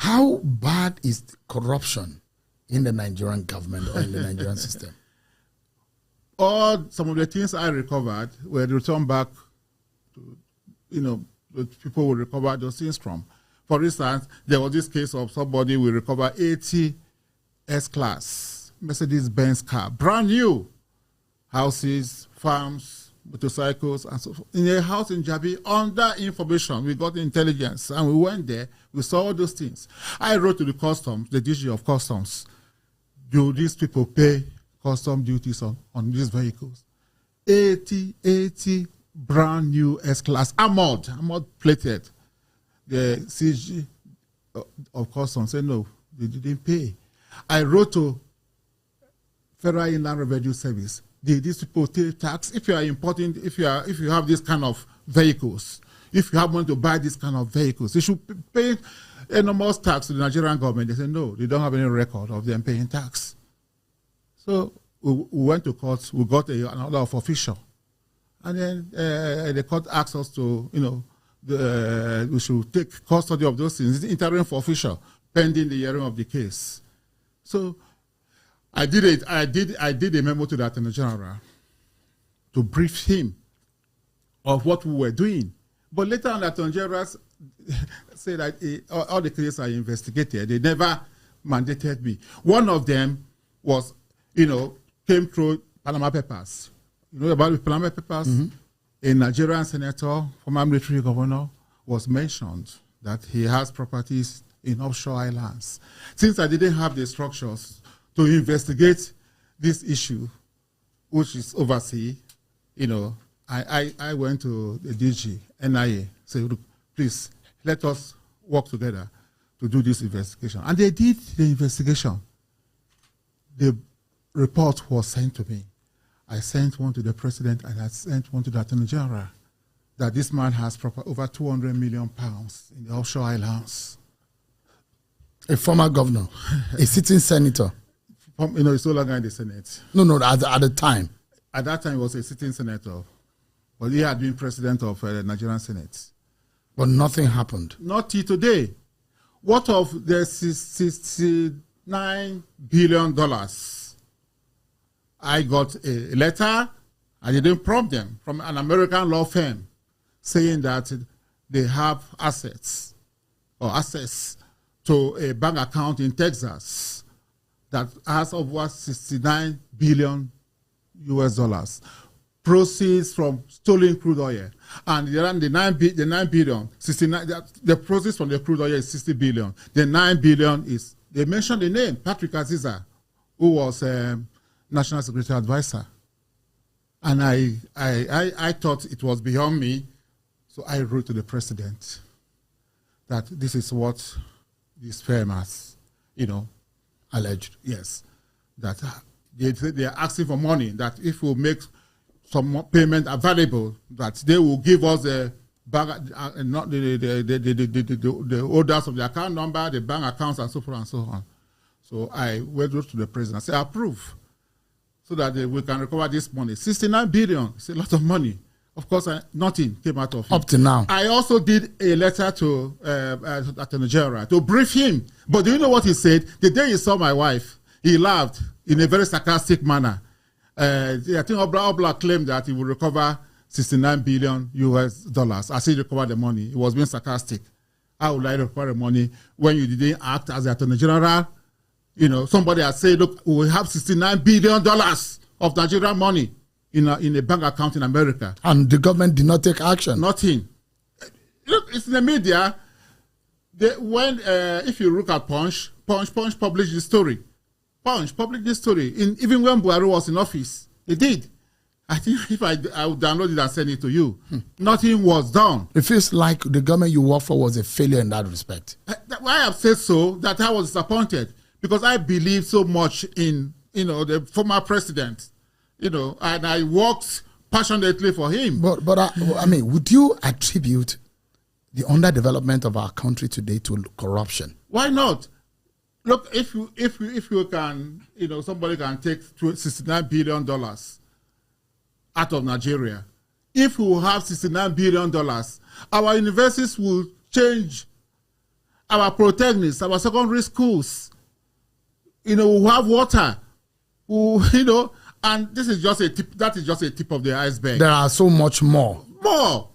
How bad is corruption in the Nigerian government or in the Nigerian system? Some of the things I recovered were returned back to, the people will recover those things from. For instance, there was this case of somebody will recover 80 S-Class Mercedes-Benz car, brand new, houses, farms, motorcycles, and so forth. In a house in Jabi, under information, we got intelligence, and we went there, we saw all those things. I wrote to the customs, the DG of customs, do these people pay custom duties on these vehicles? 80 brand new S-Class, armored plated. The CG of customs said no, they didn't pay. I wrote to Federal Inland Revenue Service. Did these people pay tax? If you are importing, if you have this kind of vehicles, if you have money to buy this kind of vehicles, you should pay enormous tax to the Nigerian government. They said no, they don't have any record of them paying tax. So we went to court. We got an order of official, and then the court asked us to, we should take custody of those things. It's interim for official pending the hearing of the case. So I did it. I did a memo to the Attorney General to brief him of what we were doing. But later on, the Attorney General said that all the cases are investigated. They never mandated me. One of them was, came through Panama Papers. You know about the Panama Papers? Mm-hmm. A Nigerian senator, former military governor, was mentioned that he has properties in offshore islands. Since I didn't have the structures to investigate this issue, which is overseas, I went to the DG, NIA, said, look, please, let us work together to do this investigation. And they did the investigation. The report was sent to me. I sent one to the president and I sent one to the Attorney General that this man has over 200 million pounds in the offshore islands. A former governor, a sitting senator. He's no longer in the Senate. No, at the time. At that time, he was a sitting senator. But he had been president of the Nigerian Senate. But nothing happened. Not till today. What of the $69 billion? I got a letter, I didn't prompt them, from an American law firm saying that they have assets or access to a bank account in Texas that has over $69 billion US, proceeds from stolen crude oil. And the 9 billion, 69, the proceeds from the crude oil is 60 billion. The 9 billion is, they mentioned the name, Patrick Aziza, who was National Security Advisor. And I thought it was beyond me, so I wrote to the president that this is what this firm has, alleged. Yes, that they are asking for money, that if we make some payment available, that they will give us the bank, not the holders of the account number, the bank accounts, and so forth and so on. So I went to the president and said, approve, so that we can recover this money. 69 billion, it's a lot of money. Of course, nothing came out of it. Up to now. I also did a letter to Attorney General to brief him. But do you know what he said? The day he saw my wife, he laughed in a very sarcastic manner. I think Obla claimed that he would recover 69 billion US, as he recovered the money. He was being sarcastic. How would I recover the money when you didn't act as the Attorney General? Somebody has said, look, we have $69 billion of Nigerian money in a bank account in America. And the government did not take action. Nothing. Look, it's in the media. If you look at Punch published the story. Punch published this story. Even when Buhari was in office, he did. I think if I would download it and send it to you, nothing was done. It feels like the government you work for was a failure in that respect. I have said so, that I was disappointed, because I believe so much in the former president, and I worked passionately for him. But would you attribute the underdevelopment of our country today to corruption? Why not? Look, if you can, somebody can take $69 billion out of Nigeria. If we have $69 billion, our universities will change. our polytechnics, our secondary schools. We have water. And this is just a tip. That is just a tip of the iceberg. There are so much more. More.